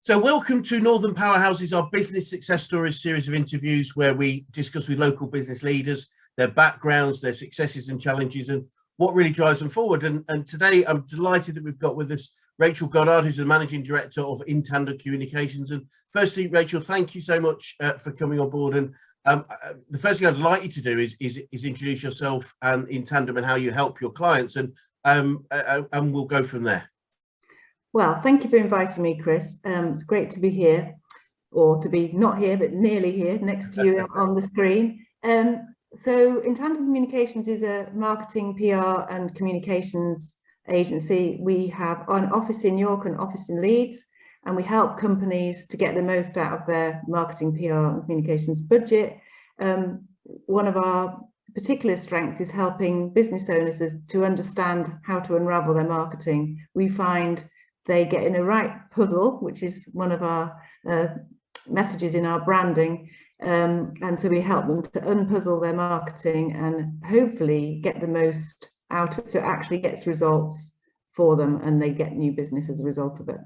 So welcome to Northern Powerhouses, our business success stories series of interviews where we discuss with local business leaders, their backgrounds, their successes and challenges, and what really drives them forward. And today I'm delighted that we've got with us Rachel Goddard, who's the Managing Director of Intandem Communications. And firstly, Rachel, thank you so much for coming on board. And the first thing I'd like you to do is introduce yourself and Intandem and how you help your clients, and we'll go from there. Well, thank you for inviting me, Chris. It's great to be here, or to be not here, but nearly here next to you on the screen. So Intandem Communications is a marketing, PR and communications agency. We have an office in York and office in Leeds, and we help companies to get the most out of their marketing, PR and communications budget. One of our particular strengths is helping business owners to understand how to unravel their marketing. We find they get in a right puzzle, which is one of our messages in our branding. And so we help them to unpuzzle their marketing and hopefully get the most out of it, so it actually gets results for them and they get new business as a result of it.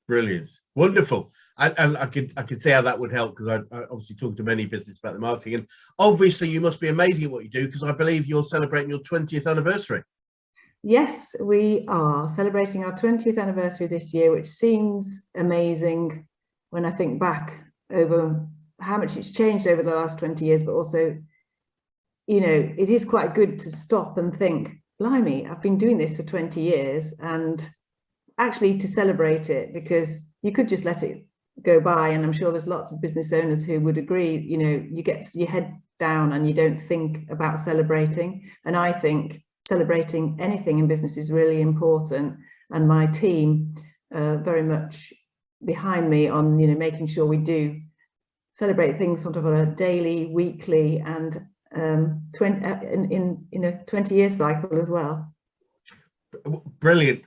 Brilliant, wonderful. And I could see how that would help, because I obviously talk to many business about the marketing, and obviously you must be amazing at what you do, because I believe you're celebrating your 20th anniversary. Yes, we are celebrating our 20th anniversary this year, which seems amazing when I think back over how much it's changed over the last 20 years, but also, you know, it is quite good to stop and think, blimey, I've been doing this for 20 years, and actually to celebrate it, because you could just let it go by. And I'm sure there's lots of business owners who would agree, you know, you get your head down and you don't think about celebrating. And I think celebrating anything in business is really important, and my team very much behind me on, you know, making sure we do celebrate things sort of on a daily, weekly, and in a 20-year cycle as well. Brilliant.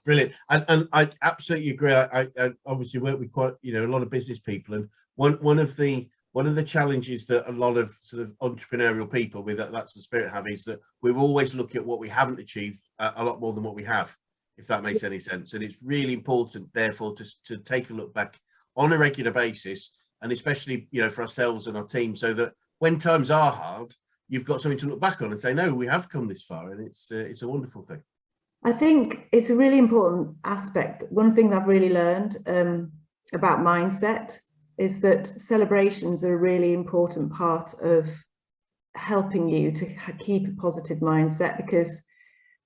And I absolutely agree. I obviously work with quite, you know, a lot of business people, and one of the challenges that a lot of sort of entrepreneurial people with that's the spirit have is that we're always looking at what we haven't achieved a lot more than what we have, if that makes any sense. And it's really important, therefore, to take a look back on a regular basis, and especially, you know, for ourselves and our team, so that when times are hard, you've got something to look back on and say, no, we have come this far, and it's a wonderful thing. I think it's a really important aspect. One of the things I've really learned about mindset is that celebrations are a really important part of helping you to keep a positive mindset, because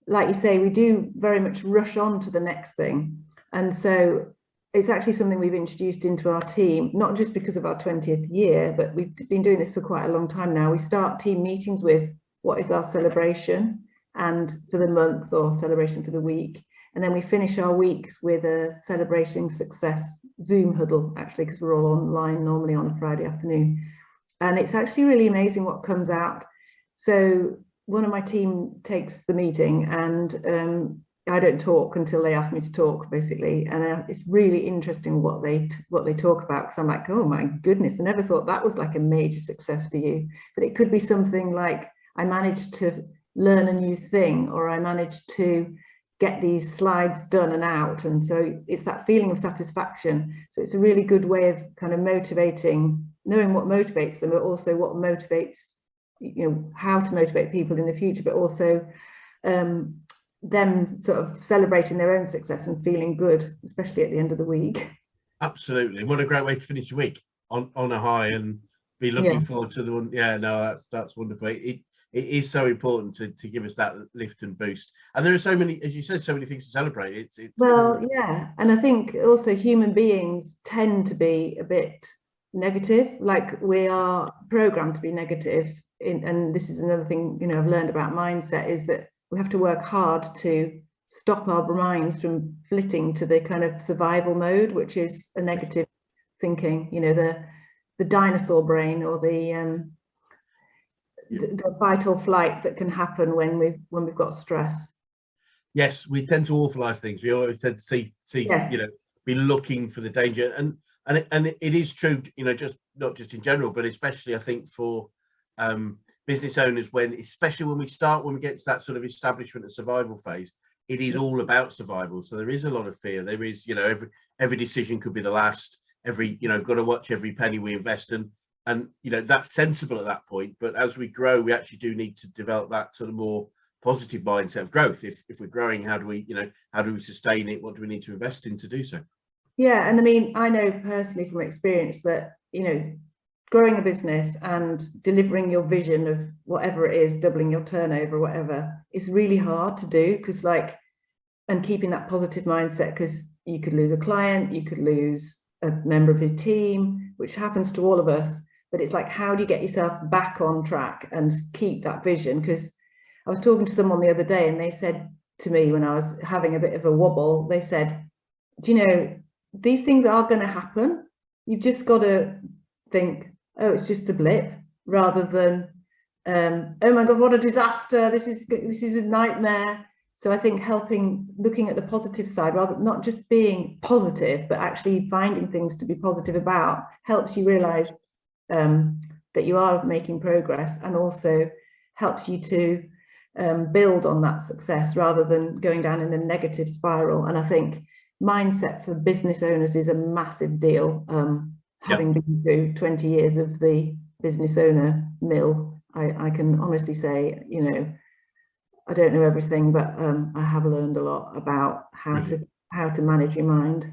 like you say, we do very much rush on to the next thing. And so it's actually something we've introduced into our team, not just because of our 20th year, but we've been doing this for quite a long time now. We start team meetings with what is our celebration and for the month, or celebration for the week. And then we finish our week with a celebrating success Zoom huddle, actually, because we're all online normally on a Friday afternoon. And it's actually really amazing what comes out. So one of my team takes the meeting, and I don't talk until they ask me to talk, basically. And it's really interesting what they talk about, because I'm like, oh my goodness, I never thought that was like a major success for you. But it could be something like, I managed to learn a new thing, or I managed to get these slides done and out. And so it's that feeling of satisfaction. So it's a really good way of kind of motivating, knowing what motivates them, but also what motivates, you know, how to motivate people in the future, but also them sort of celebrating their own success and feeling good, especially at the end of the week. Absolutely. What a great way to finish the week on a high, and be looking forward to the one. Yeah, no, that's wonderful. It is so important to give us that lift and boost. And there are so many, as you said, so many things to celebrate. Well, yeah. And I think also human beings tend to be a bit negative, like we are programmed to be negative. And this is another thing, you know, I've learned about mindset, is that we have to work hard to stop our minds from flitting to the kind of survival mode, which is a negative thinking, you know, the dinosaur brain, or the fight or flight that can happen when we've got stress. Yes, we tend to awfulize things. We always tend to see Yeah. You know, be looking for the danger, and it is true, you know, just not just in general, but especially I think for business owners, especially when we get to that sort of establishment and survival phase, it is all about survival. So there is a lot of fear. There is, you know, every decision could be the last. You know, we've got to watch every penny we invest in, and you know that's sensible at that point. But as we grow, we actually do need to develop that sort of more positive mindset of growth. If we're growing, how do we sustain it? What do we need to invest in to do so? Yeah, and I mean, I know personally from experience that, you know, growing a business and delivering your vision of whatever it is, doubling your turnover, whatever, is really hard to do, because and keeping that positive mindset, because you could lose a client, you could lose a member of your team, which happens to all of us. But it's like, how do you get yourself back on track and keep that vision? Because I was talking to someone the other day and they said to me, when I was having a bit of a wobble, they said, do you know, these things are going to happen. You've just got to think, oh, it's just a blip, rather than, oh my God, what a disaster. This is a nightmare. So I think looking at the positive side, rather not just being positive, but actually finding things to be positive about, helps you realize that you are making progress, and also helps you to build on that success rather than going down in a negative spiral. And I think mindset for business owners is a massive deal. Having been through 20 years of the business owner mill, I can honestly say, you know, I don't know everything, but I have learned a lot about how to manage your mind.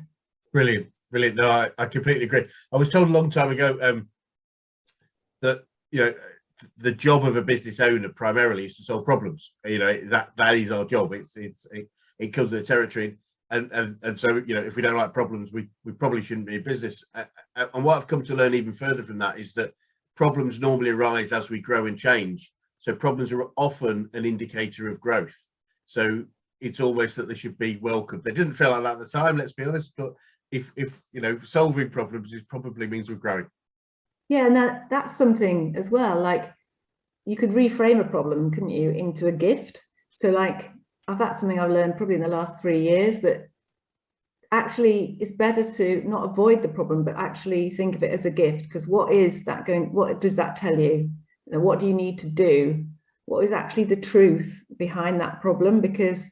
Brilliant. No, I completely agree. I was told a long time ago that, you know, the job of a business owner primarily is to solve problems. You know, that is our job. It comes with the territory. And so, you know, if we don't like problems, we probably shouldn't be in business. And what I've come to learn even further from that is that problems normally arise as we grow and change. So problems are often an indicator of growth. So it's almost that they should be welcomed. They didn't feel like that at the time, let's be honest. But if you know, solving problems probably means we're growing. Yeah, and that's something as well. Like, you could reframe a problem, couldn't you, into a gift? So like, that's something I've learned probably in the last 3 years, that actually it's better to not avoid the problem, but actually think of it as a gift. Because what does that tell you? You know, what do you need to do? What is actually the truth behind that problem? Because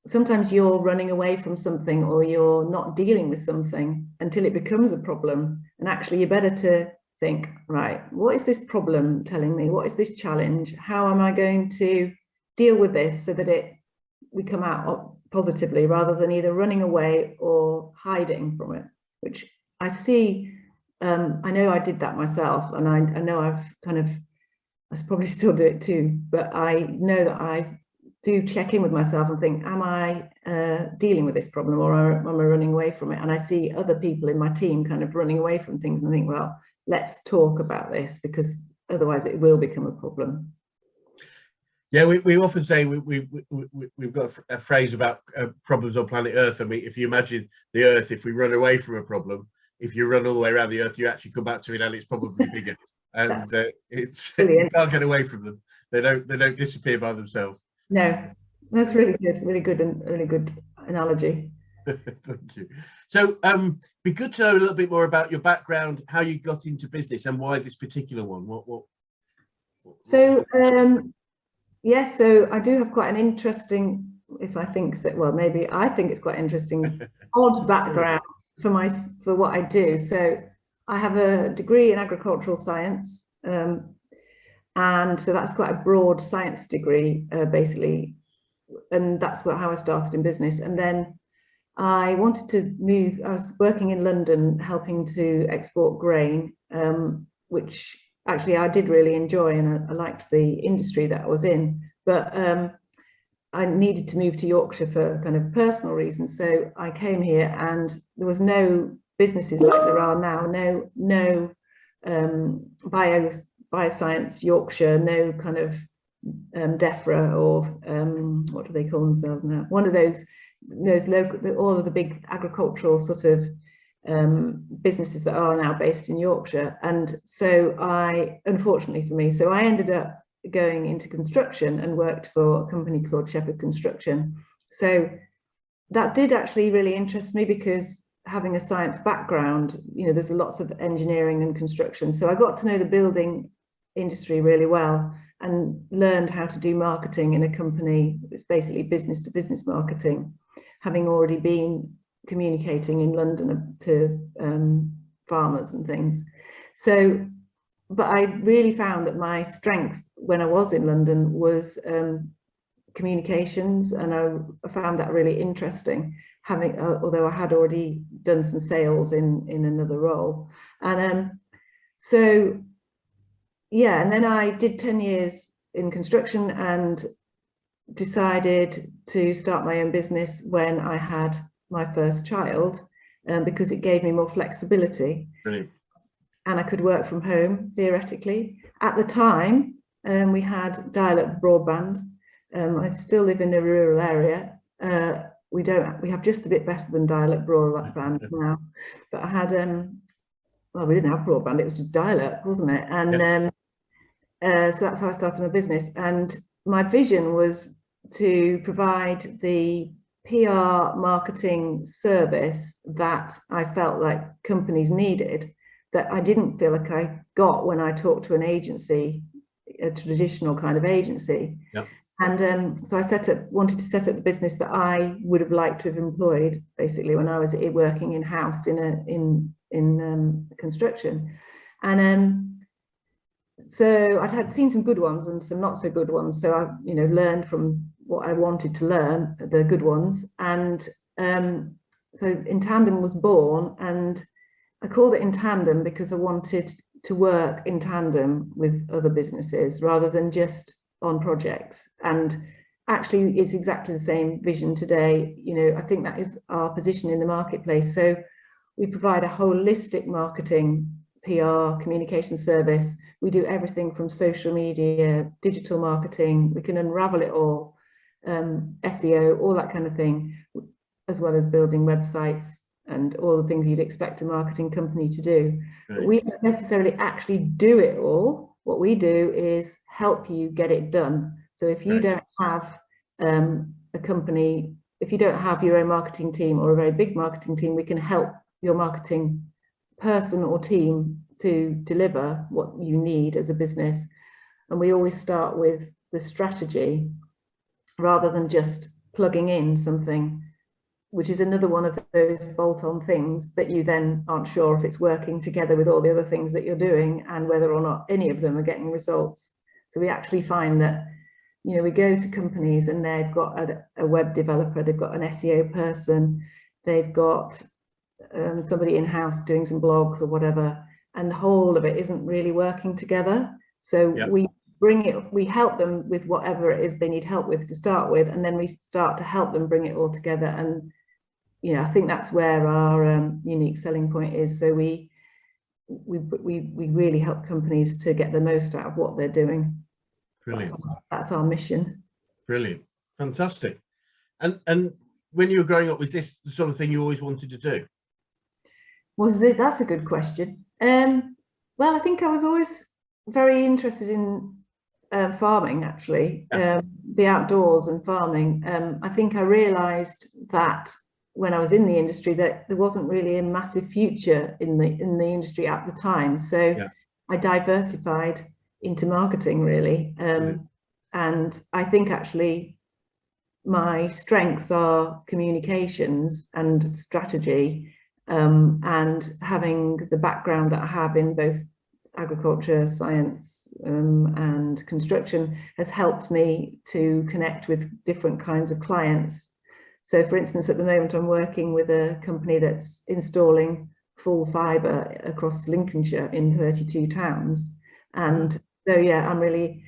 sometimes you're running away from something, or you're not dealing with something until it becomes a problem. And actually you're better to think, right, what is this problem telling me? What is this challenge? How am I going to deal with this so that we come out positively, rather than either running away or hiding from it, which I see. I know I did that myself, and I know I probably still do it too, but I know that I do check in with myself and think, am I dealing with this problem, or am I running away from it? And I see other people in my team kind of running away from things, and think, well, let's talk about this, because otherwise it will become a problem. Yeah, we often say we've got a phrase about problems on planet Earth. I mean, if you imagine the Earth, if we run away from a problem, if you run all the way around the Earth, you actually come back to it, and it's probably bigger. And you can't get away from them. They don't disappear by themselves. No, that's really good and really good analogy. Thank you. So be good to know a little bit more about your background, how you got into business, and why this particular one. Yes, so I do have quite an interesting, maybe I think it's quite interesting, odd background for what I do. So I have a degree in agricultural science, and so that's quite a broad science degree, basically, and that's how I started in business. And then I wanted to move. I was working in London helping to export grain, which actually I did really enjoy, and I liked the industry that I was in, but I needed to move to Yorkshire for kind of personal reasons. So I came here, and there was no businesses like there are now, no bioscience Yorkshire, no kind of DEFRA, or what do they call themselves now? One of those local, all of the big agricultural sort of businesses that are now based in Yorkshire. And so unfortunately for me, so I ended up going into construction and worked for a company called Shepherd Construction. So that did actually really interest me, because having a science background, you know, there's lots of engineering and construction. So I got to know the building industry really well. and learned how to do marketing in a company. It's basically business to business marketing, having already been communicating in London to farmers and things. So, but I really found that my strength when I was in London was communications, and I found that really interesting, having although I had already done some sales in another role. And so yeah, and then I did 10 years in construction and decided to start my own business when I had my first child, because it gave me more flexibility. Brilliant. And I could work from home theoretically. At the time, we had dial-up broadband. I still live in a rural area. We have just a bit better than dial-up broadband now, but I had well, we didn't have broadband, it was just dial-up, wasn't it? And so that's how I started my business. And my vision was to provide the PR marketing service that I felt like companies needed, that I didn't feel like I got when I talked to an agency, a traditional kind of agency. Yep. And so I wanted to set up the business that I would have liked to have employed, basically, when I was working in-house in construction. And so I'd had seen some good ones and some not so good ones. So I, learned from what I wanted to learn, the good ones. And so Intandem was born, and I called it Intandem because I wanted to work in tandem with other businesses rather than just on projects. And actually it's exactly the same vision today. I think that is our position in the marketplace. So we provide a holistic marketing, PR, communication service. We do everything from social media, digital marketing. We can unravel it all, SEO, all that kind of thing, as well as building websites and all the things you'd expect a marketing company to do. Right. But we don't necessarily actually do it all. What we do is help you get it done. So if you don't have a company, if you don't have your own marketing team or a very big marketing team, we can help your marketing person or team to deliver what you need as a business. And we always start with the strategy rather than just plugging in something, which is another one of those bolt-on things that you then aren't sure if it's working together with all the other things that you're doing and whether or not any of them are getting results. So we actually find that, we go to companies and they've got a web developer, they've got an SEO person, they've got somebody in-house doing some blogs or whatever, and the whole of it isn't really working together. So we help them with whatever it is they need help with to start with, and then we start to help them bring it all together. And I think that's where our unique selling point is. So we really help companies to get the most out of what they're doing. Brilliant. That's our mission. Brilliant. Fantastic. And when you were growing up, was this the sort of thing you always wanted to do? That's a good question. Well, I think I was always very interested in farming, actually, the outdoors and farming. I think I realized that when I was in the industry that there wasn't really a massive future in the industry at the time. So I diversified into marketing, really. And I think actually my strengths are communications and strategy, and having the background that I have in both agriculture, science, and construction has helped me to connect with different kinds of clients. So for instance, at the moment, I'm working with a company that's installing full fibre across Lincolnshire in 32 towns. And so, I'm really,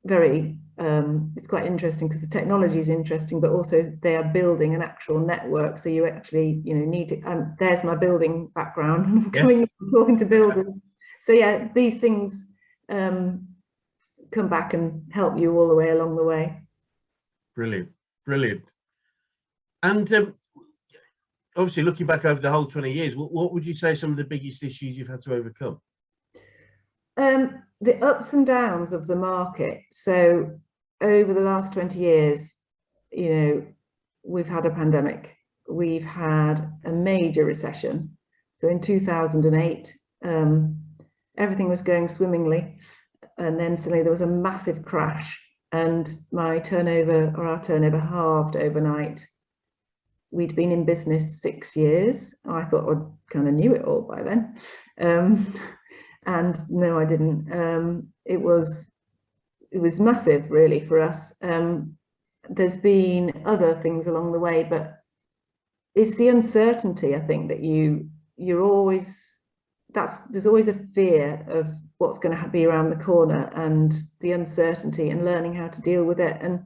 very, it's quite interesting because the technology is interesting, but also they are building an actual network. So you actually, need to, there's my building background, coming and talking to builders. So these things come back and help you all the way along the way. Brilliant, brilliant. And obviously, looking back over the whole 20 years, what would you say are some of the biggest issues you've had to overcome? The ups and downs of the market. So over the last 20 years, we've had a pandemic, we've had a major recession. So in 2008, everything was going swimmingly. and then suddenly there was a massive crash, and my turnover, or our turnover, halved overnight. We'd been in business 6 years. I thought I kind of knew it all by then, and no, I didn't. It was massive, really, for us. There's been other things along the way, but it's the uncertainty, I think, that you're always, there's always a fear of what's going to be around the corner, and the uncertainty, and learning how to deal with it. And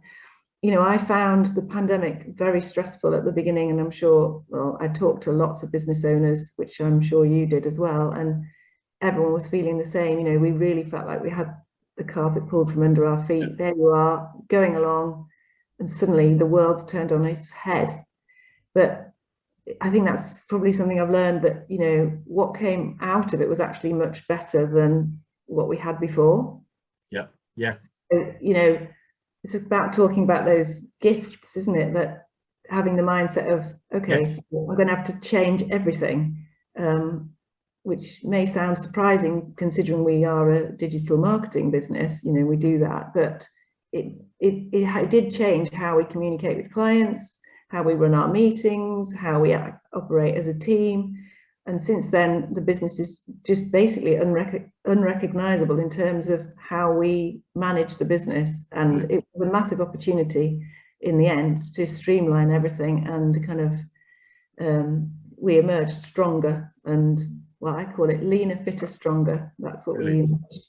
you know, I found the pandemic very stressful at the beginning, and I'm sure, well, I talked to lots of business owners, which I'm sure you did as well, and everyone was feeling the same. You know, we really felt like we had the carpet pulled from under our feet. There you are, going along, and suddenly the world's turned on its head. But I think that's probably something I've learned, that, you know, what came out of it was actually much better than what we had before. Yeah, yeah. So, you know, it's about talking about those gifts, isn't it? That having the mindset of, okay, Yes. I'm going to have to change everything, which may sound surprising considering we are a digital marketing business. You know, we do that, but it did change how we communicate with clients, how we run our meetings, how we operate as a team. And since then, the business is just basically unrecognizable in terms of how we manage the business. And it was a massive opportunity in the end to streamline everything, and kind of we emerged stronger, and, well, I call it leaner, fitter, stronger. That's what we emerged.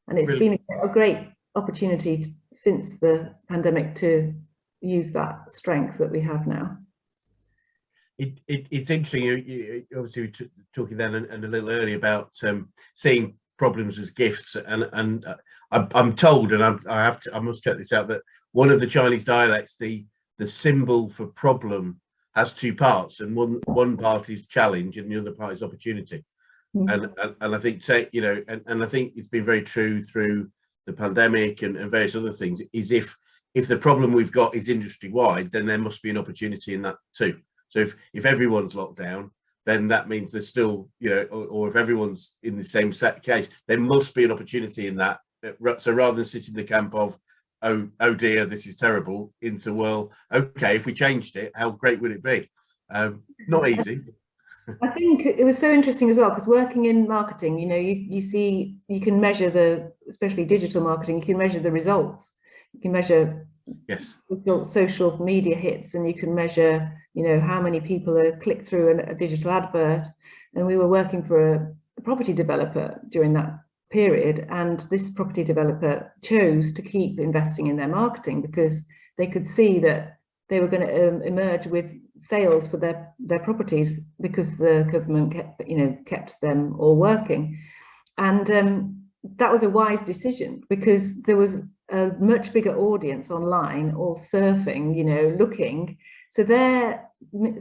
And it's been a great opportunity since the pandemic to use that strength that we have now. It's interesting. You obviously we talking then and a little earlier about seeing problems as gifts, and I'm told, and I must check this out, that one of the Chinese dialects, the symbol for problem has two parts, and one part is challenge and the other part is opportunity. And I think, you know, and I think it's been very true through the pandemic and various other things, is if the problem we've got is industry wide, then there must be an opportunity in that too. So if everyone's locked down, then that means there's still, you know, or if everyone's in the same case, there must be an opportunity in that. So rather than sit in the camp of, oh dear, this is terrible, into, well, okay, if we changed it, how great would it be? Not easy. I think it was so interesting as well, because working in marketing, you know, you see, you can measure especially digital marketing, you can measure the results. You can measure social media hits, and you can measure, you know, how many people are clicked through a digital advert. And we were working for a property developer during that period, and this property developer chose to keep investing in their marketing because they could see that they were going to emerge with sales for their properties, because the government kept them all working. And that was a wise decision, because there was a much bigger audience online, all surfing, you know, looking. So their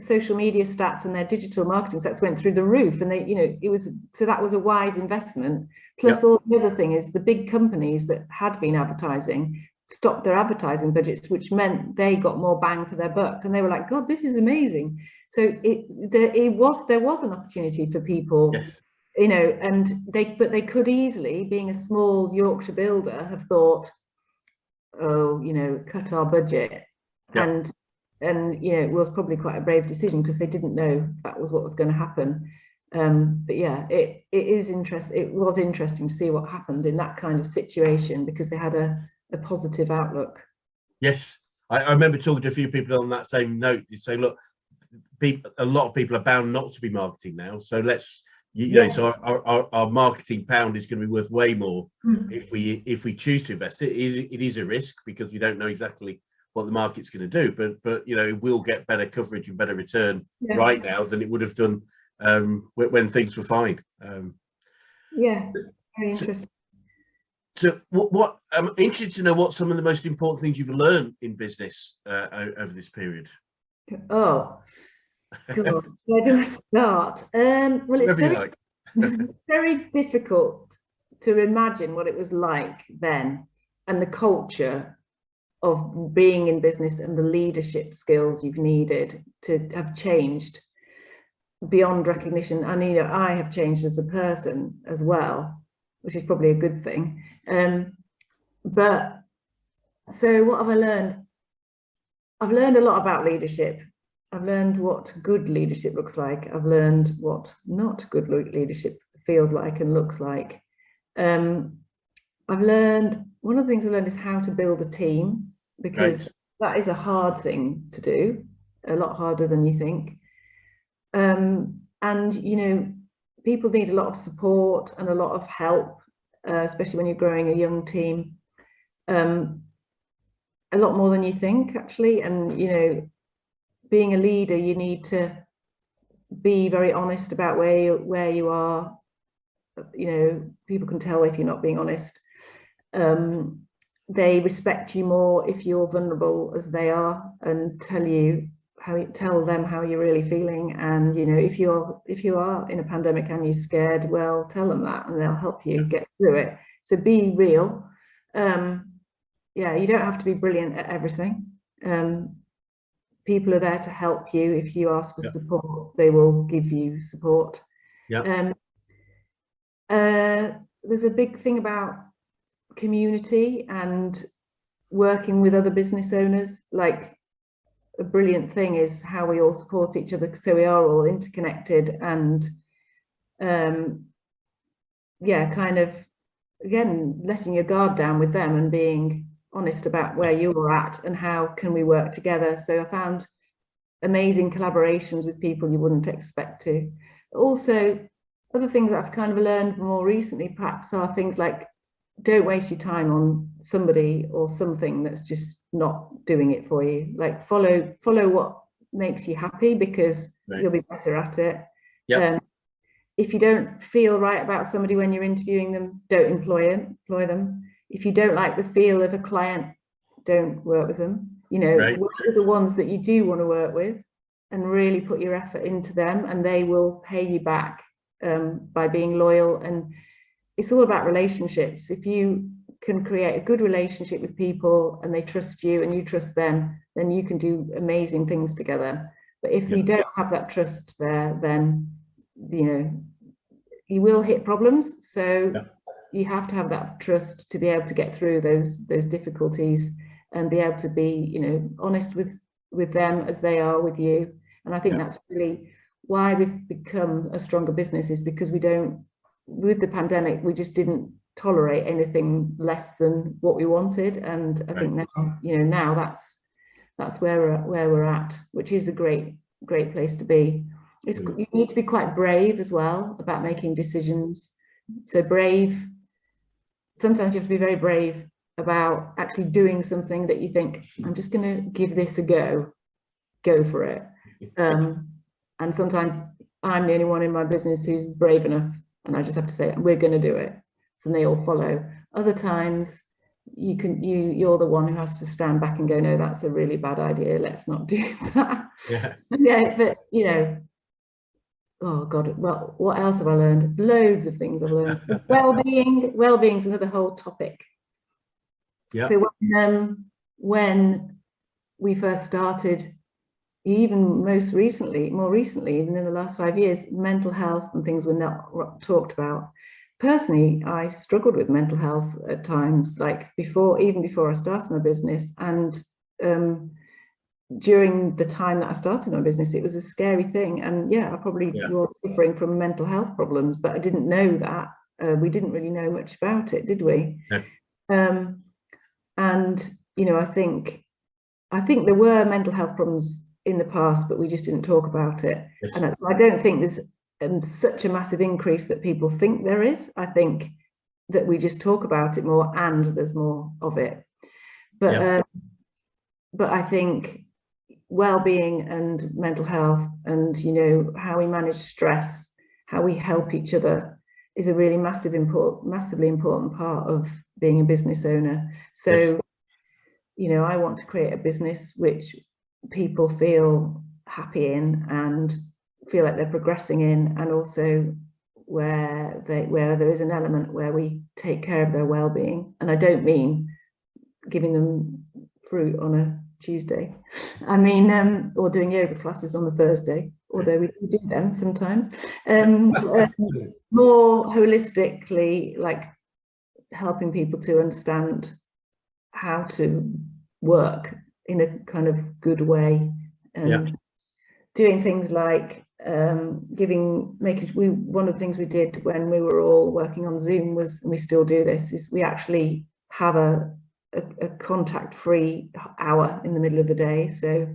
social media stats and their digital marketing stats went through the roof, and they, you know, so that was a wise investment. Plus, all the other thing is the big companies that had been advertising stopped their advertising budgets, which meant they got more bang for their buck, and they were like, God, this is amazing. So there was an opportunity for people. Yes. You know, and they could easily, being a small Yorkshire builder, have thought, oh, you know, cut our budget. And you know, it was probably quite a brave decision, because they didn't know that was what was going to happen. But yeah, it was interesting to see what happened in that kind of situation, because they had a positive outlook. Yes, I remember talking to a few people on that same note, saying, look, a lot of people are bound not to be marketing now, so let's, you know, so our marketing pound is going to be worth way more if we choose to invest. It is a risk, because you don't know exactly what the market's going to do, but you know, it will get better coverage and better return right now than it would have done when things were fine. Yeah, very interesting. So what I'm interested to know what some of the most important things you've learned in business over this period. Oh God, where do I start? Well, it's very difficult to imagine what it was like then, and the culture of being in business and the leadership skills you've needed to have changed beyond recognition. And you know, I have changed as a person as well, which is probably a good thing. But so what have I learned? I've learned a lot about leadership. I've learned what good leadership looks like. I've learned what not good leadership feels like and looks like. I've learned, one of the things I've learned is how to build a team, because that is a hard thing to do, a lot harder than you think. And, you know, people need a lot of support and a lot of help, especially when you're growing a young team. A lot more than you think, actually. And, you know, being a leader, you need to be very honest about where you are. You know, people can tell if you're not being honest. They respect you more if you're vulnerable as they are, and tell them how you're really feeling. And, you know, if you are in a pandemic and you're scared, well, tell them that and they'll help you get through it. So be real. Yeah, you don't have to be brilliant at everything. People are there to help you. If you ask for support, they will give you support. There's a big thing about community and working with other business owners. Like, a brilliant thing is how we all support each other, so we are all interconnected. And yeah, kind of, again, letting your guard down with them and being honest about where you're at and how can we work together. So I found amazing collaborations with people you wouldn't expect to. Also, other things that I've kind of learned more recently perhaps are things like, don't waste your time on somebody or something that's just not doing it for you. Like, follow what makes you happy, because you'll be better at it. If you don't feel right about somebody when you're interviewing them, don't employ them. If you don't like the feel of a client, don't work with them. You know, work with the ones that you do want to work with and really put your effort into them, and they will pay you back by being loyal. And it's all about relationships. If you can create a good relationship with people and they trust you and you trust them, then you can do amazing things together. But if you don't have that trust there, then, you know, you will hit problems. So you have to have that trust to be able to get through those difficulties and be able to be, you know, honest with them as they are with you. And I think that's really why we've become a stronger business, is because we don't, with the pandemic, we just didn't tolerate anything less than what we wanted. And I think now, you know, now that's where we're at, which is a great place to be. You need to be quite brave as well about making decisions. So brave, sometimes you have to be very brave about actually doing something that you think, I'm just going to give this a go for it. And sometimes I'm the only one in my business who's brave enough, and I just have to say, we're going to do it. So they all follow. Other times you're the one who has to stand back and go, no, that's a really bad idea. Let's not do that. But you know, oh God, well, what else have I learned? Loads of things I've learned. Well-being is another whole topic. So when we first started, even more recently, even in the last 5 years, mental health and things were not talked about. Personally, I struggled with mental health at times, like even before I started my business. And during the time that I started my business, it was a scary thing. And I probably was suffering from mental health problems, but I didn't know that. We didn't really know much about it, did we? And, you know, I think there were mental health problems in the past, but we just didn't talk about it. And I don't think there's such a massive increase that people think there is. I think that we just talk about it more and there's more of it. But I think well-being and mental health and, you know, how we manage stress, how we help each other is a really massively important part of being a business owner. So, you know, I want to create a business which people feel happy in and feel like they're progressing in, and also where there is an element where we take care of their well-being. And I don't mean giving them fruit on a Tuesday. I mean, or doing yoga classes on the Thursday, although we do them sometimes. More holistically, like helping people to understand how to work in a kind of good way, and doing things like one of the things we did when we were all working on Zoom was, and we still do this, is we actually have a contact-free hour in the middle of the day. So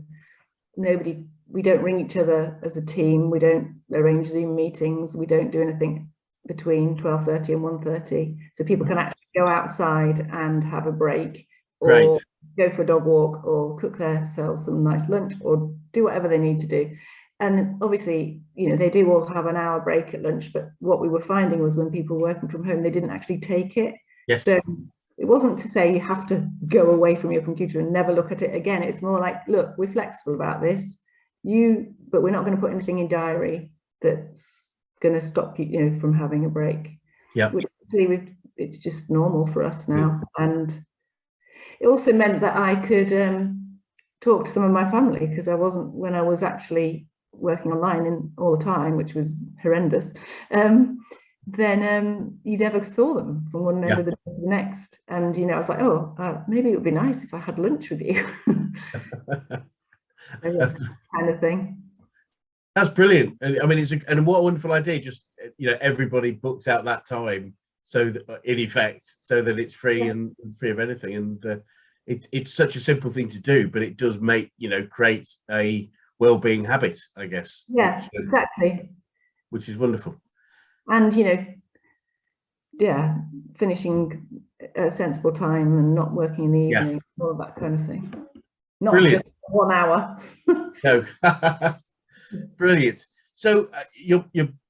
we don't ring each other as a team, we don't arrange Zoom meetings, we don't do anything between 12:30 and 1:30, so people can actually go outside and have a break, or go for a dog walk, or cook themselves some nice lunch, or do whatever they need to do. And obviously, you know, they do all have an hour break at lunch, but what we were finding was when people were working from home, they didn't actually take it. Yes. So it wasn't to say you have to go away from your computer and never look at it again. It's more like, look, we're flexible about this, but we're not going to put anything in diary that's going to stop you, you know, from having a break. Yeah. Which actually it's just normal for us now. And it also meant that I could talk to some of my family, because I wasn't, when I was actually working online all the time, which was horrendous, then you never saw them from one end of the day to the next. And, you know, I was like, oh, maybe it would be nice if I had lunch with you. Kind of thing. That's brilliant. I mean, and what a wonderful idea. Just, you know, everybody books out that time, so that, in effect, so that it's free and free of anything. And it's such a simple thing to do, but it does make, you know, create a well-being habit, I guess. Yeah, exactly. Which is wonderful. And, you know, finishing at a sensible time and not working in the evening, all that kind of thing. Not just 1 hour. No. Brilliant. So you're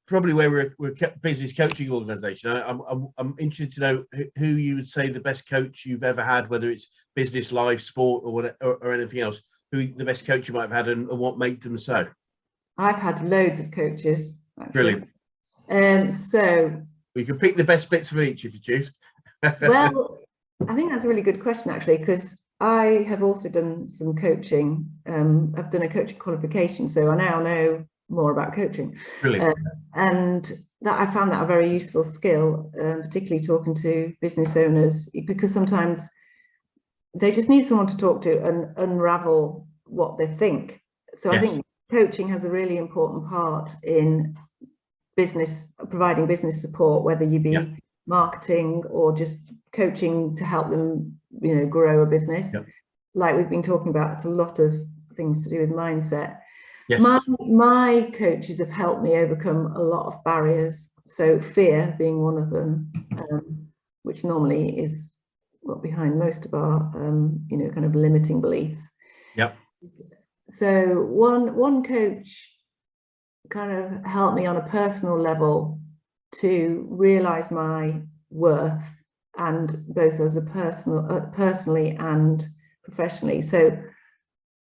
probably where we're a business coaching organisation. I'm interested to know who you would say the best coach you've ever had, whether it's business, life, sport, or anything else. Who the best coach you might have had, and what made them so? I've had loads of coaches, actually. Brilliant. So we can pick the best bits of each if you choose. Well, I think that's a really good question, actually, because I have also done some coaching. I've done a coaching qualification, so I now know more about coaching. Brilliant. And that I found that a very useful skill, particularly talking to business owners, because sometimes they just need someone to talk to and unravel what they think. So I think coaching has a really important part in business, providing business support, whether you be marketing or just coaching to help them, you know, grow a business. Like we've been talking about, it's a lot of things to do with mindset. My coaches have helped me overcome a lot of barriers, so fear being one of them, which normally is what behind most of our you know, kind of limiting beliefs. So one coach kind of helped me on a personal level to realize my worth, and both as a personally and professionally. So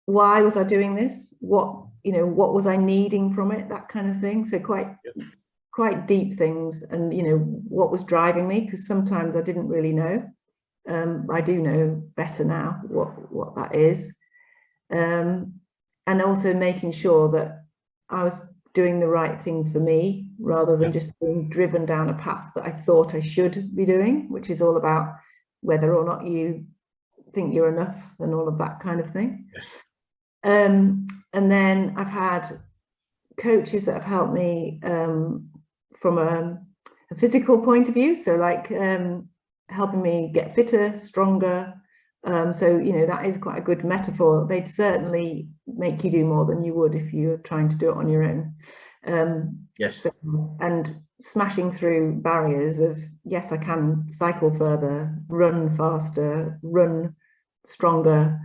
why was I doing this? What was I needing from it? That kind of thing. So quite deep things, and, you know, what was driving me, because sometimes I didn't really know. I do know better now what that is, and also making sure that I was doing the right thing for me, rather than just being driven down a path that I thought I should be doing, which is all about whether or not you think you're enough and all of that kind of thing. And then I've had coaches that have helped me from a physical point of view, so like helping me get fitter, stronger. So, you know, that is quite a good metaphor. They'd certainly make you do more than you would if you were trying to do it on your own. And smashing through barriers of, yes, I can cycle further, run faster, run stronger,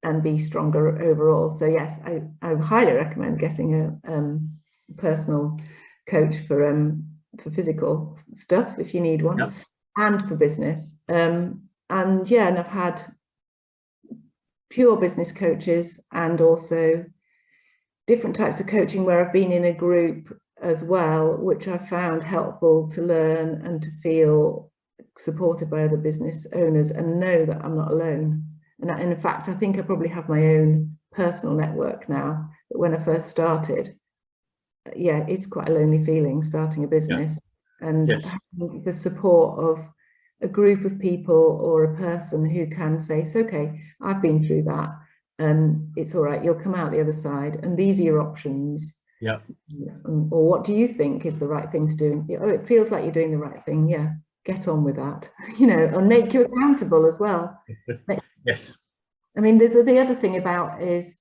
and be stronger overall. So yes, I highly recommend getting a personal coach for physical stuff if you need one, and for business. And I've had pure business coaches, and also different types of coaching where I've been in a group as well, which I found helpful to learn and to feel supported by other business owners and know that I'm not alone. And in fact, I think I probably have my own personal network now. But when I first started, it's quite a lonely feeling starting a business, and having the support of a group of people or a person who can say, it's okay, I've been through that and it's all right, you'll come out the other side and these are your options. Yeah. Or what do you think is the right thing to do? Oh, it feels like you're doing the right thing. Yeah, get on with that, and make you accountable as well. Yes. I mean, there's the other thing about is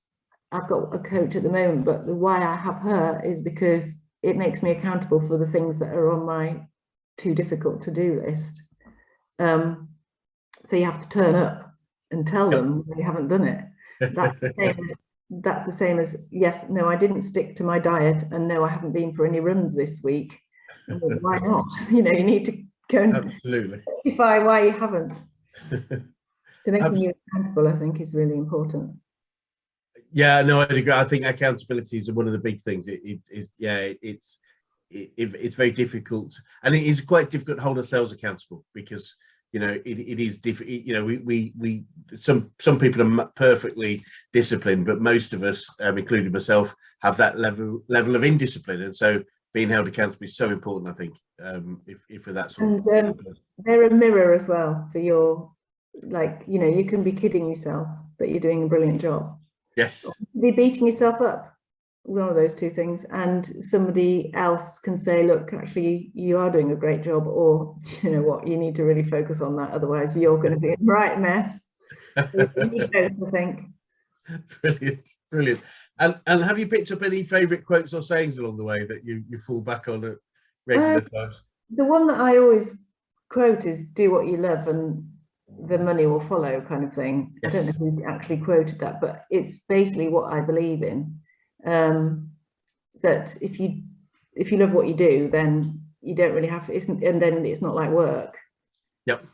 I've got a coach at the moment, but why I have her is because it makes me accountable for the things that are on my too difficult to do list. So you have to turn up and tell them you haven't done it. That's the same as yes, no, I didn't stick to my diet, and no, I haven't been for any runs this week. Well, why not? You need to go and Absolutely justify why you haven't. So making you accountable, I think, is really important. Yeah, no, I agree. I think accountability is one of the big things. It's very difficult, and it is quite difficult to hold ourselves accountable because it is difficult. We some people are perfectly disciplined, but most of us, including myself, have that level of indiscipline, and so being held accountable is so important. I think if for that sort of they're a mirror as well for your, you can be kidding yourself that you're doing a brilliant job. Yes. Be beating yourself up, one of those two things, and somebody else can say, look, actually you are doing a great job, or you know what, you need to really focus on that, otherwise you're going to be a right mess. You need those, I think. Brilliant. And have you picked up any favorite quotes or sayings along the way that you fall back on at regular times? The one that I always quote is do what you love and the money will follow, kind of thing. Yes. I don't know who actually quoted that, but it's basically what I believe in. That if you love what you do, then you don't really have to, and then it's not like work. Yep.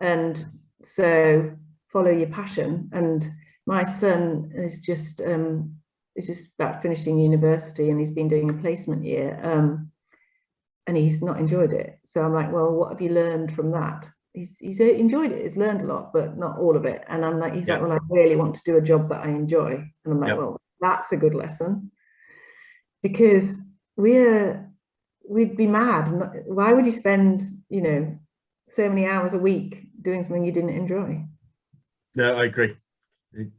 And so follow your passion. And my son is just about finishing university, and he's been doing a placement year, and he's not enjoyed it. So I'm like, well, what have you learned from that? He's enjoyed it. He's learned a lot, but not all of it. And I'm like, he's like, well, I really want to do a job that I enjoy. And I'm like, well, that's a good lesson, because we'd be mad. Why would you spend, so many hours a week doing something you didn't enjoy? No, I agree.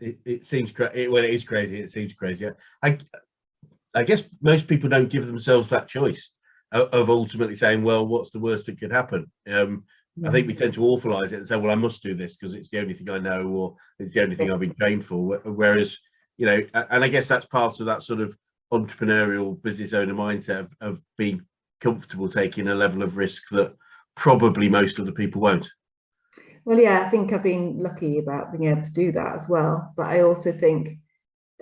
It seems crazy. Well, it is crazy. It seems crazy. I guess most people don't give themselves that choice of ultimately saying, well, what's the worst that could happen? I think we tend to awfulize it and say, well, I must do this because it's the only thing I know, or it's the only thing I've been trained for. Whereas, and I guess that's part of that sort of entrepreneurial business owner mindset of being comfortable taking a level of risk that probably most other people won't. Well, yeah, I think I've been lucky about being able to do that as well. But I also think,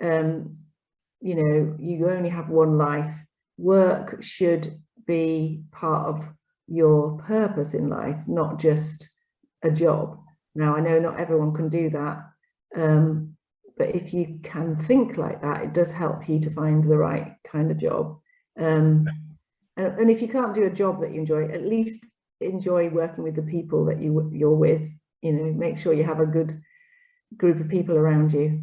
you only have one life. Work should be part of your purpose in life, not just a job. Now, I know not everyone can do that, but if you can think like that, it does help you to find the right kind of job. And if you can't do a job that you enjoy, at least enjoy working with the people that you're with. Make sure you have a good group of people around you,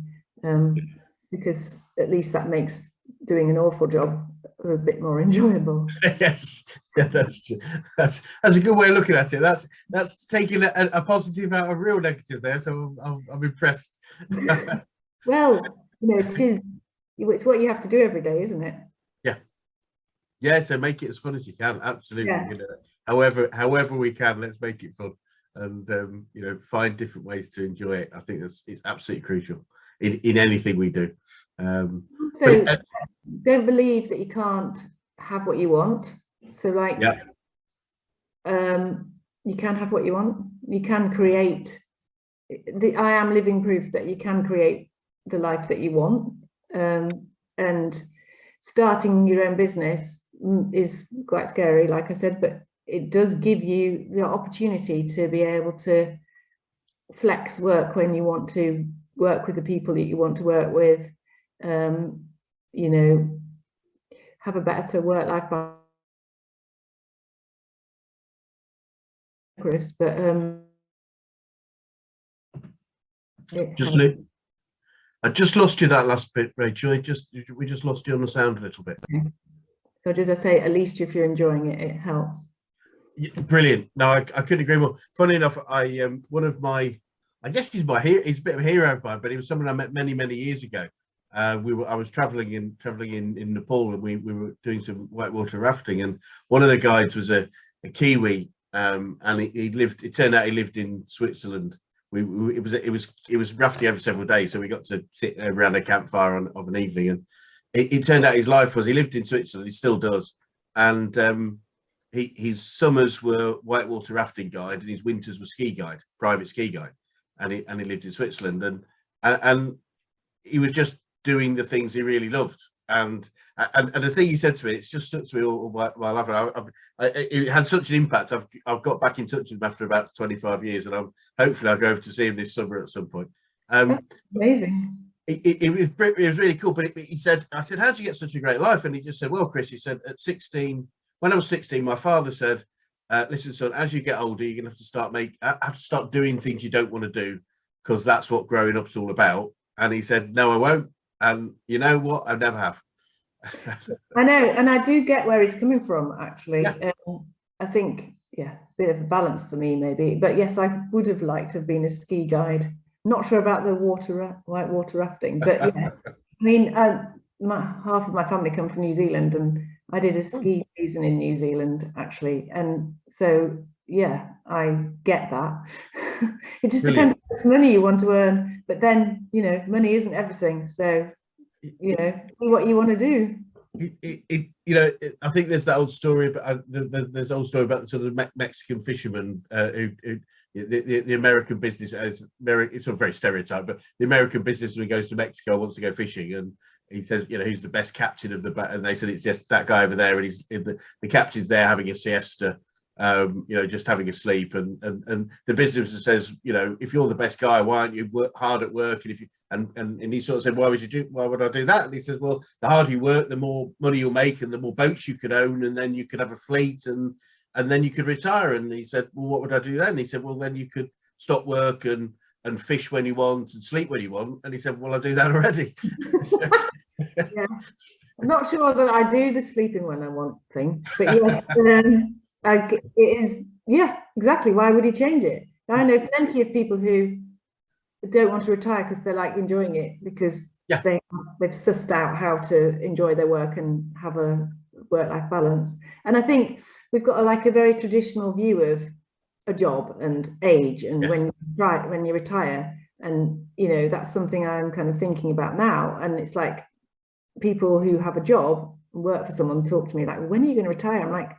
because at least that makes doing an awful job a bit more enjoyable. Yes, yeah, that's true. That's a good way of looking at it. That's taking a positive out of real negative there. So I'm impressed. Well, it's what you have to do every day, isn't it? Yeah. So make it as fun as you can. Absolutely. Yeah. However we can, let's make it fun, and find different ways to enjoy it. I think it's absolutely crucial in anything we do. So don't believe that you can't have what you want. So you can have what you want. You can create I am living proof that you can create the life that you want. And starting your own business is quite scary, like I said, but it does give you the opportunity to be able to flex work when you want to work with the people that you want to work with, have a better work-life balance. But I just lost you that last bit, Rachel. We just lost you on the sound a little bit. Okay. So as I say, at least if you're enjoying it, it helps. Brilliant. No, I couldn't agree more. Funny enough, one of my, I guess he's my hero. He's a bit of a hero of mine, but he was someone I met many years ago. I was traveling in Nepal, and we were doing some whitewater rafting, and one of the guides was a Kiwi, and he lived. It turned out he lived in Switzerland. It was rafting over several days, so we got to sit around a campfire of an evening, and it turned out his life was he lived in Switzerland. He still does, and his summers were whitewater rafting guide, and his winters were ski guide, private ski guide, and he lived in Switzerland, and he was just doing the things he really loved, and the thing he said to me, it's just stuck to me all my life. It had such an impact. I've got back in touch with him after about 25 years, and hopefully I'll go over to see him this summer at some point. That's amazing. It was really cool. But he said, I said, "How did you get such a great life?" And he just said, "Well, Chris," he said, "at 16, when I was 16, my father said, listen, son, as you get older, you're gonna have to start doing things you don't want to do, because that's what growing up's all about." And he said, "No, I won't." And you know what? I never have. I know, and I do get where he's coming from, actually. Yeah. I think, yeah, a bit of a balance for me, maybe. But yes, I would have liked to have been a ski guide. Not sure about the whitewater rafting, but yeah. I mean, half of my family come from New Zealand, and I did a ski season in New Zealand, actually. And so, yeah, I get that. It just depends how much money you want to earn. But then, you know, money isn't everything. So, you know, do what you want to do. I think there's that old story about there's an old story about the sort of Mexican fisherman who the American business, it's sort of very stereotyped, but the American businessman goes to Mexico, wants to go fishing, and he says, you know, he's the best captain of the, and they said it's just that guy over there, and he's the captain's there having a siesta, you know, just having a sleep, and the businessman says, you know, if you're the best guy, why aren't you work hard at work? And if you and he sort of said, why would I do that? And he says, well, the harder you work, the more money you'll make, and the more boats you could own, and then you could have a fleet, and then you could retire. And he said, well, what would I do then? And he said, well, then you could stop work and fish when you want and sleep when you want. And he said, well, I do that already. Yeah, I'm not sure that I do the sleeping when I want thing, but yes, it is, yeah, exactly. Why would he change it? I know plenty of people who don't want to retire because they're like enjoying it, because they've sussed out how to enjoy their work and have a work-life balance. And I think we've got a very traditional view of a job and age, and when you retire, and you know, that's something I'm kind of thinking about now. And it's like, people who have a job, work for someone, talk to me like, when are you going to retire? I'm like,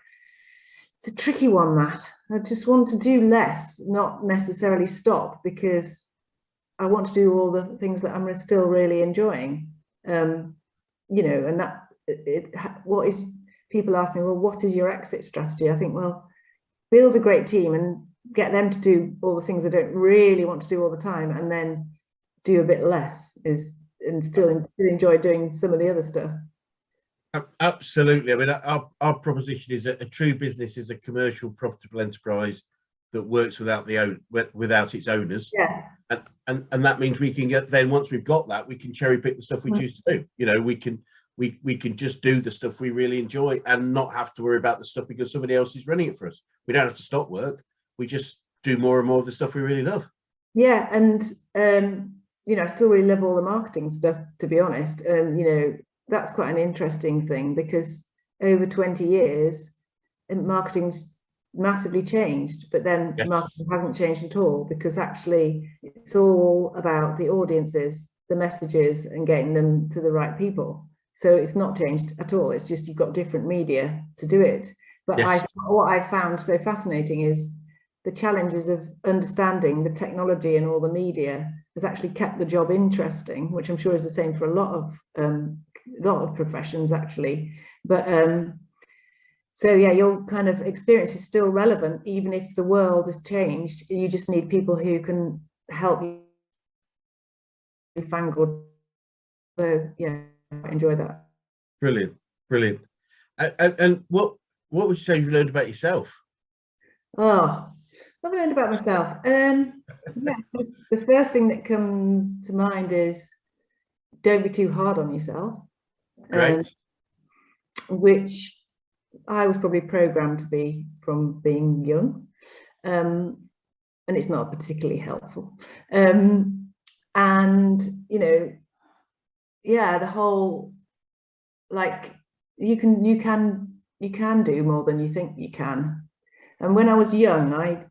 it's a tricky one, Matt. I just want to do less, not necessarily stop, because I want to do all the things that I'm still really enjoying. You know, and that people ask me, well, what is your exit strategy? I think, well, build a great team and get them to do all the things they don't really want to do all the time, and then do a bit less, and still enjoy doing some of the other stuff. Absolutely. I mean, our proposition is that a true business is a commercial, profitable enterprise that works without its owners. Yeah. And that means we can get, then once we've got that, we can cherry pick the stuff we choose to do. You know, we can just do the stuff we really enjoy and not have to worry about the stuff because somebody else is running it for us. We don't have to stop work. We just do more and more of the stuff we really love. Yeah. And you know, I still really love all the marketing stuff, to be honest. You know, that's quite an interesting thing, because over 20 years, marketing's massively changed, but then marketing hasn't changed at all, because actually it's all about the audiences, the messages, and getting them to the right people. So it's not changed at all. It's just you've got different media to do it. But what I found so fascinating is the challenges of understanding the technology and all the media has actually kept the job interesting, which I'm sure is the same for a lot of professions, actually. But so yeah, your kind of experience is still relevant, even if the world has changed. You just need people who can help you fangled. So yeah, I enjoy that. Brilliant. And what would you say you've learned about yourself? Oh, what have I learned about myself? Yeah, the first thing that comes to mind is don't be too hard on yourself. Great. Which I was probably programmed to be from being young, and it's not particularly helpful. And yeah, the whole, like, you can do more than you think you can. And when I was young, I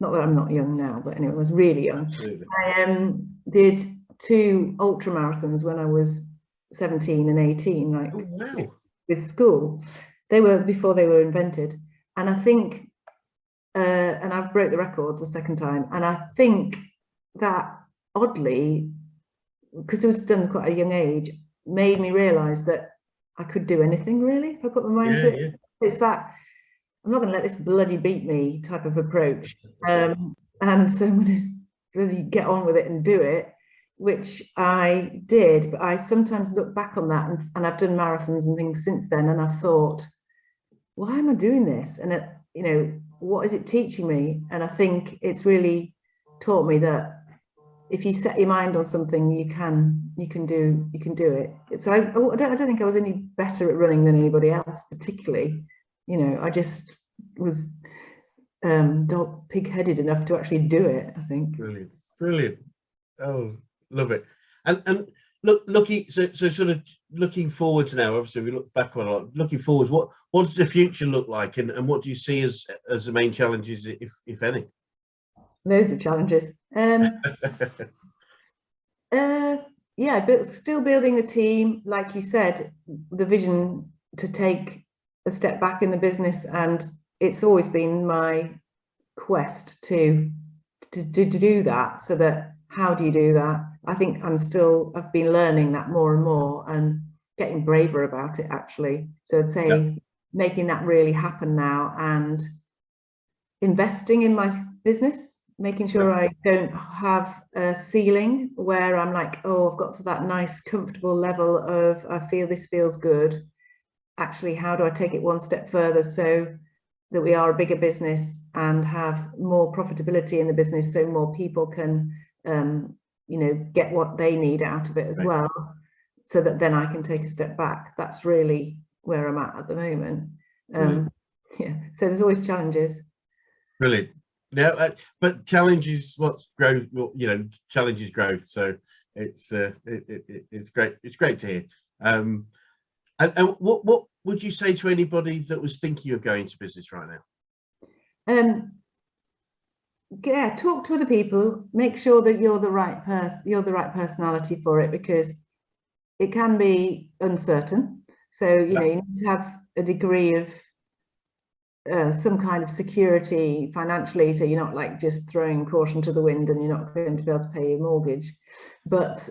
not that I'm not young now, but anyway, I was really young. Absolutely. I did 2 ultra marathons when I was 17 and 18, like, Oh, wow. with school. They were before they were invented, and I think and I broke the record the second time, and I think that, oddly, because it was done quite a young age, made me realize that I could do anything, really, if I put my mind to it. Yeah. It's that I'm not going to let this bloody beat me type of approach, and so I'm going to really get on with it and do it, which I did. But I sometimes look back on that, and I've done marathons and things since then, and I've thought, why am I doing this? And what is it teaching me? And I think it's really taught me that if you set your mind on something, you can do it. So I don't think I was any better at running than anybody else, particularly. I just was pig-headed enough to actually do it, I think. Brilliant. Oh, love it. And looking sort of looking forwards now, obviously we look back on a lot. Looking forwards, what does the future look like, and what do you see as the main challenges, if any? Loads of challenges. Yeah, but still building a team, like you said, the vision to take a step back in the business, and it's always been my quest to do that. So that, how do you do that? I think I've been learning that more and more, and getting braver about it, actually. So I'd say making that really happen now, and investing in my business, making sure I don't have a ceiling where I'm like, oh, I've got to that nice comfortable level of, I feel this feels good. Actually, how do I take it one step further so that we are a bigger business and have more profitability in the business, so more people can get what they need out of it as well, so that then I can take a step back. That's really where I'm at the moment. Yeah, so there's always challenges. Brilliant. Yeah, but challenge is what's growth. Challenge is growth. So it's great. It's great to hear. And what would you say to anybody that was thinking of going to business right now? Yeah, talk to other people. Make sure that you're the right person. You're the right personality for it, because it can be uncertain. So you need to have a degree of some kind of security financially, so you're not like just throwing caution to the wind and you're not going to be able to pay your mortgage. But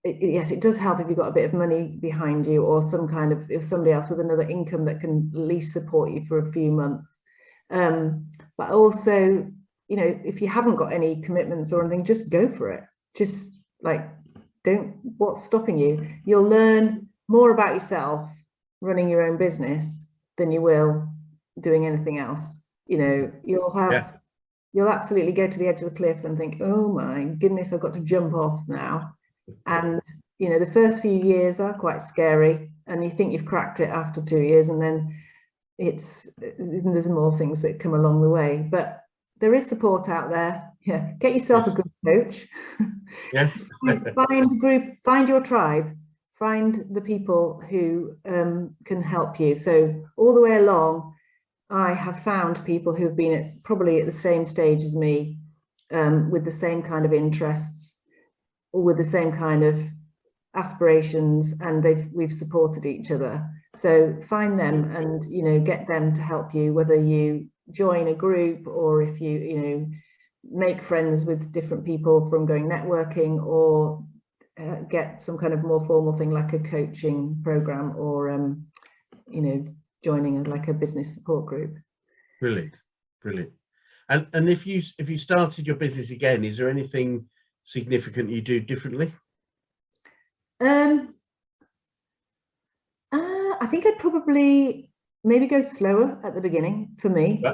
yes, it does help if you've got a bit of money behind you, or some kind of, if somebody else with another income that can at least support you for a few months. But also, if you haven't got any commitments or anything, just go for it. Just what's stopping you? You'll learn more about yourself running your own business than you will doing anything else. You'll absolutely go to the edge of the cliff and think, oh my goodness, I've got to jump off now. And the first few years are quite scary, and you think you've cracked it after 2 years, and then there's more things that come along the way. But there is support out there. Yeah, get yourself a good coach. Yes. Find a group, find your tribe, find the people who can help you. So all the way along, I have found people who've been probably at the same stage as me, with the same kind of interests, or with the same kind of aspirations, and we've supported each other. So find them and get them to help you, whether you join a group or if you make friends with different people from going networking, or get some kind of more formal thing like a coaching program, or joining like a business support group. Brilliant. And if you started your business again, is there anything significant you do differently? I think I'd probably maybe go slower at the beginning for me,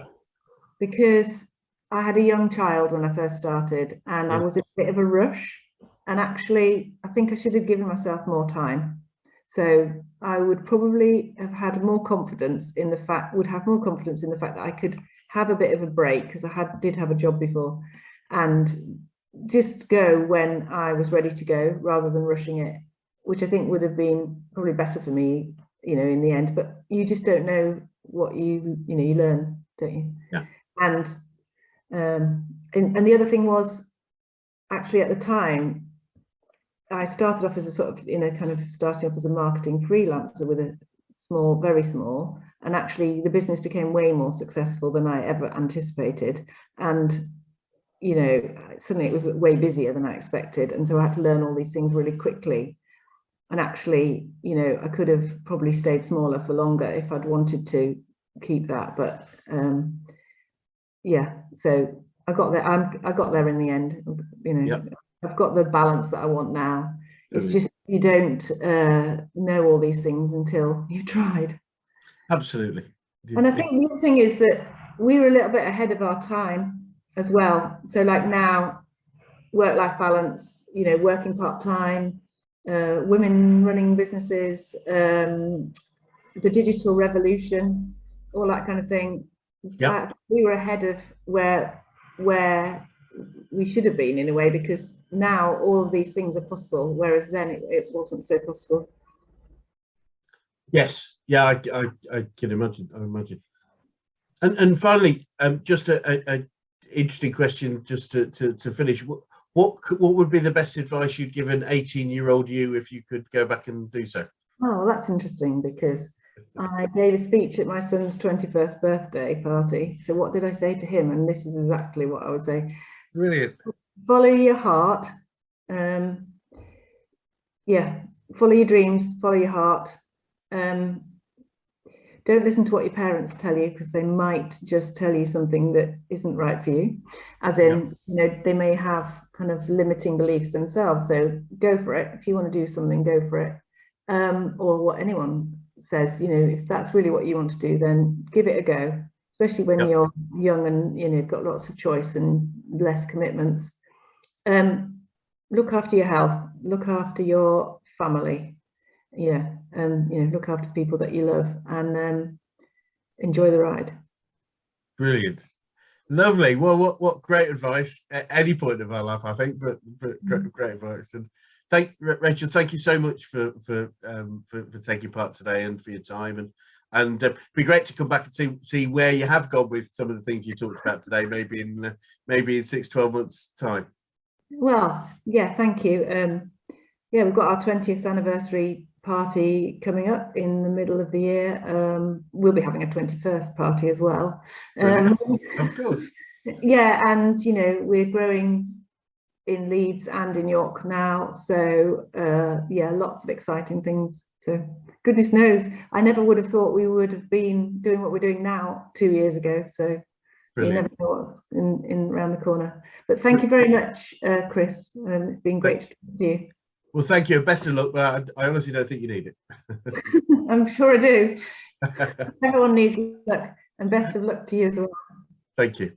because I had a young child when I first started, and I was in a bit of a rush, and actually I think I should have given myself more time. So I would probably have had more confidence in the fact, that I could have a bit of a break, because I did have a job before, and just go when I was ready to go rather than rushing it, which I think would have been probably better for me, in the end. But you just don't know what you learn, don't you? Yeah. And the other thing was, actually at the time, I started off as a sort of, kind of starting off as a marketing freelancer with a very small, and actually the business became way more successful than I ever anticipated. And, suddenly it was way busier than I expected. And so I had to learn all these things really quickly. And actually, I could have probably stayed smaller for longer if I'd wanted to keep that. But yeah, so I got there. I got there in the end, Yep. I've got the balance that I want now. It's Brilliant. just you don't know all these things until you've tried. Absolutely. And I think the other thing is that we were a little bit ahead of our time as well. So like now, work-life balance, working part-time, women running businesses, the digital revolution, all that kind of thing. Yep. We were ahead of where we should have been, in a way, because now all of these things are possible, whereas then it wasn't so possible. Yes. Yeah, I can imagine. I imagine. And finally, just a interesting question, just to finish. What would be the best advice you'd give an 18-year-old you if you could go back and do so? Oh, that's interesting, because I gave a speech at my son's 21st birthday party. So what did I say to him? And this is exactly what I would say. Brilliant. Follow your heart. Yeah, follow your dreams, follow your heart. Don't listen to what your parents tell you, because they might just tell you something that isn't right for you. As in, they may have kind of limiting beliefs themselves. So go for it. If you want to do something, go for it. Or what anyone says, if that's really what you want to do, then give it a go, especially when you're young and got lots of choice and less commitments. Look after your health, look after your family, look after the people that you love, and enjoy the ride. Brilliant. Lovely. Well, what great advice at any point of our life, I think, but great advice. And Rachel, thank you so much for taking part today and for your time, and it'd be great to come back and see where you have gone with some of the things you talked about today, maybe in 6-12 months time. Well, yeah, thank you. Yeah, we've got our 20th anniversary party coming up in the middle of the year. We'll be having a 21st party as well. Of course. Yeah, and we're growing in Leeds and in York now, so yeah, lots of exciting things. So goodness knows, I never would have thought we would have been doing what we're doing now 2 years ago. So brilliant. You never know what's in around the corner. But thank you very much, Chris. It's been great to talk to you. Well, thank you. Best of luck, but I honestly don't think you need it. I'm sure I do. Everyone needs luck, and best of luck to you as well. Thank you.